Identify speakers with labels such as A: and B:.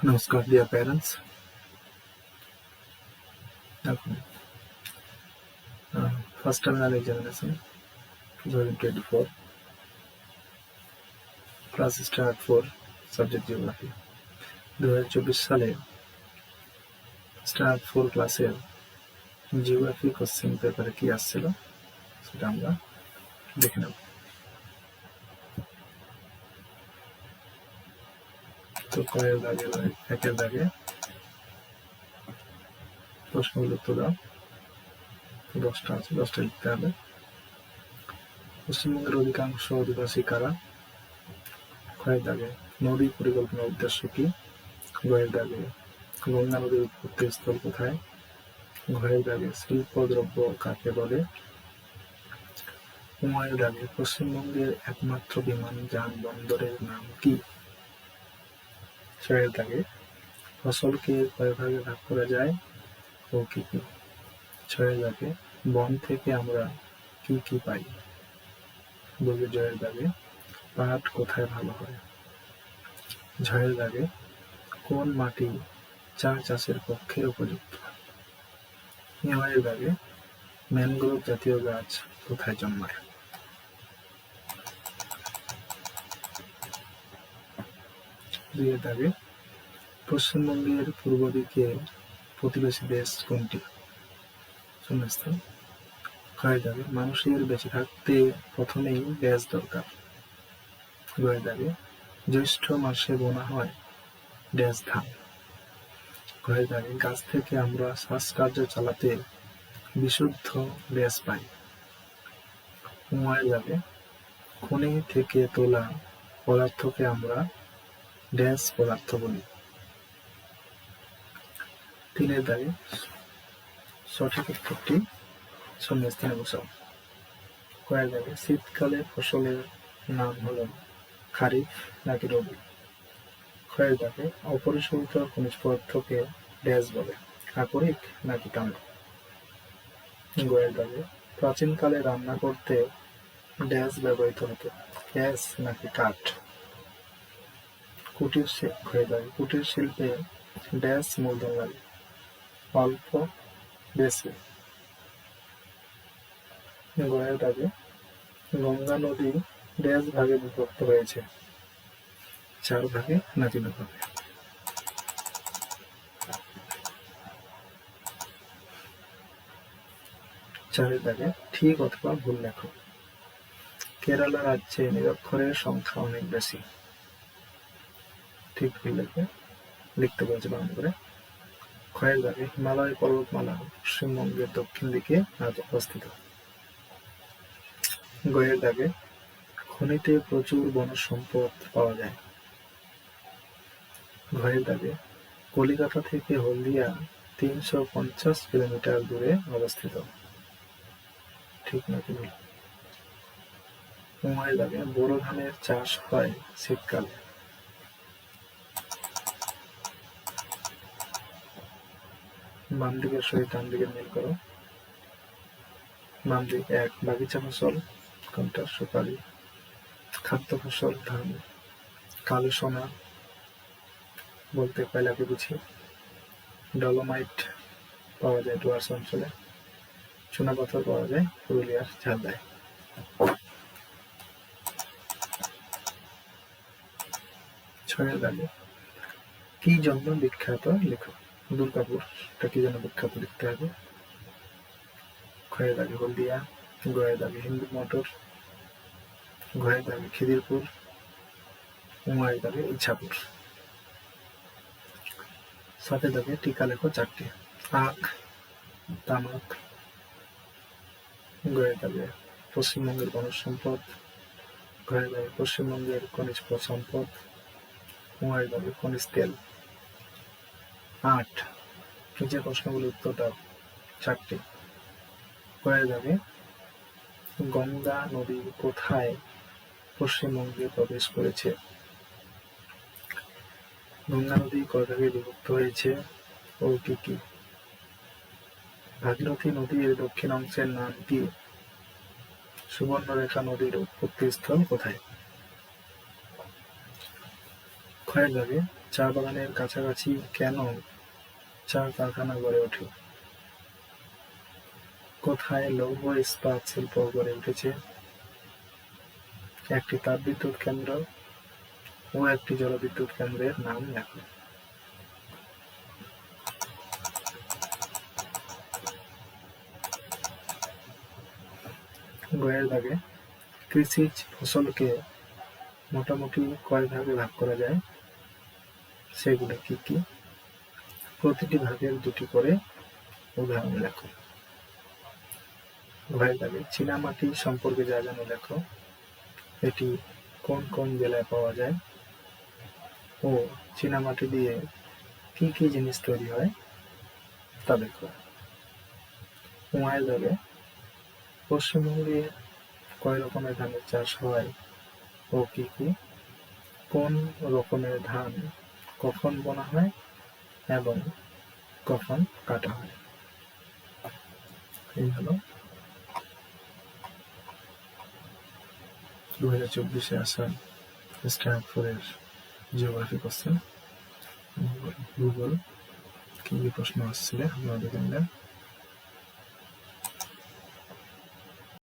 A: নমস্কার deer parents. এখন first terminal examination 2024 class start 4 subject geography. 2024 সালে স্টার্ট 4 ক্লাসের জিওগ্রাফি কোশ্চেন পেপারে কি আসছিল সেটা আমরা দেখে নেব। তো কয়ের দাগে একের দাগে প্রশ্নগুলো উত্তর দাও। 10টা আছে, 10টা লিখতে হবে। পশ্চিমবঙ্গের অধিকাংশ অধিবাসী কারা? ক্ষয়ের দাগে নদী পরিকল্পনার উদ্দেশ্য কি? গয়ের দাগে গঙ্গা নদীর উৎপত্তি স্থল কোথায়? ঘয়ের দাগে শিল্প দ্রব্য কাকে বলে? উমায়ের দাগে পশ্চিমবঙ্গের একমাত্র বিমানযান বন্দরের নাম কি? ছয়ের দাগে ফসলকে কয় ভাগে ভাগ করা যায় ও কি কি? ছয়ের দাগে বন থেকে আমরা কি কি পাই? বলে জয়ের দাগে পাট কোথায় ভালো হয়? ঝয়ের দাগে কোন মাটি চা চাষের পক্ষে উপযুক্ত? নিমাইয়ের দাগে ম্যানগ্রোভ জাতীয় গাছ কোথায় জন্মায়? দুইয়ের দাগে পশ্চিমবঙ্গের পূর্ব দিকে প্রতিবেশী দেশ কোনটি? শূন্যস্থান। ক্ষয়ের দাগে মানুষের বেঁচে থাকতে প্রথমেই গ্যাস দরকার। গয়ের দাগে জ্যৈষ্ঠ মাসে বোনা হয় ড্যাশ ধান। ঘয়ের দাগে গাছ থেকে আমরা শ্বাসকার্য চালাতে বিশুদ্ধ গ্যাস পাই। উমায়ের দাগে খনি থেকে তোলা পদার্থকে আমরা ড্যাশ পদার্থ বলি। তিনের দাগে সঠিক উত্তরটি শূন্যস্থানে বসাও। কয়ের দাগে শীতকালে ফসলের নাম হলো খারিফ নাকি রবি? ক্ষয়ের দাগে অপরিশোধিত খনিজ পদার্থকে ড্যাশ বলে, আকরিক নাকি তাম্র? গয়ের দাগে প্রাচীনকালে রান্না করতে ড্যাশ ব্যবহৃত হতো, গ্যাস নাকি কাঠ? কুটির শিল্পে ড্যাশ মূলধন লাগে, অল্প বেশি? গয়ের দাগে গঙ্গা নদী ড্যাশ ভাগে বিভক্ত হয়েছে, 4 ভাগে নাকি 2 ভাগে? চারের দাগে ঠিক অথবা ভুল লেখো। কেরালা রাজ্যে নিরক্ষরের সংখ্যা অনেক বেশি, ঠিক ভুল লিখতে বলছে বাংলা করে। ক্ষয়ের দাগে হিমালয় পর্বতমালা পশ্চিমবঙ্গের দক্ষিণ দিকে অবস্থিত। গয়ের দাগে খনিতে প্রচুর বনজ সম্পদ পাওয়া যায়। ঘয়ের দাগে কলিকাতা থেকে হলদিয়া 350 কিলোমিটার দূরে অবস্থিত, ঠিক নাকি ভুল? উমায়ের দাগে বোরো ধানের চাষ হয় শীতকালে। বাম দিকের সহিত ডান দিকের মিল করো। বাম দিক 1 বাগিচা ফসল কোনটা? সুপারি। খাদ্য ফসল ধান। কালো সোনা বলতে কয়লাকে বুঝি। ডলোমাইট পাওয়া যায় ডুয়ার্স অঞ্চলে। চুনাপাথর পাওয়া যায় পুরুলিয়ার ঝালদায়। ছয়ের দাগে কি জন্য বিখ্যাত লেখো। দুর্গাপুর এটা কি জন্য বিখ্যাত লিখতে হবে। ক্ষয়ের দাগে হলদিয়া। গয়ের দাগে হিন্দু মোটর। ঘয়ের দাগে খিদিরপুর। উমায়ের দাগে ইছাপুর। 7 দাগে টিকা লেখো 4টি। আখ, তামাক। গয়ের দাগে পশ্চিমবঙ্গের বনজ সম্পদ। ঘয়ের দাগে পশ্চিমবঙ্গের খনিজ সম্পদ। উমায়ের দাগে খনিজ তেল। 8 নিচের প্রশ্নগুলো উত্তর দাও 4টি। কয়ের দাগে গঙ্গা নদী কোথায় পশ্চিমবঙ্গে প্রবেশ করেছে? গঙ্গা নদী কয় ভাগে বিভক্ত হয়েছে ও কি কি? ভাগীরথী নদীর দক্ষিণ অংশের নাম কি? সুবর্ণরেখা নদীর উৎপত্তি স্থল কোথায়? ক্ষয়ের দাগে চা বাগানের কাছাকাছি কেন চা কারখানা গড়ে ওঠে? কোথায় লৌহ ইস্পাত শিল্প গড়ে উঠেছে? একটি তাপবিদ্যুৎ কেন্দ্র ও একটি জলবিদ্যুৎ কেন্দ্রের নাম লেখো। গয়ের দাগে কৃষিজ ফসলকে মোটামুটি কয় ভাগে ভাগ করা যায়? সেগুলো কি কি? প্রতিটি ভাগের দুটি করে উদাহরণ লেখো। ঘয়ের দাগে চীনামাটি সম্পর্কে যা জানো লেখো। এটি কোন কোন জেলায় পাওয়া যায় ও চীনামাটি দিয়ে কি কি জিনিস তৈরি হয় তা দেখো। উমায়ের দাগে পশ্চিমবঙ্গে কয় রকমের ধানের চাষ হয় ও কি কি? কোন রকমের ধান কখন বোনা হয় এবং কখন কাটা হয়? এই হলো 2024 আসা স্ট্যান্ডফোর্ডের জিওগ্রাফি কোশ্চেন। ভূগোল কি কি প্রশ্ন আসছিল আপনারা দেখে নিলেন।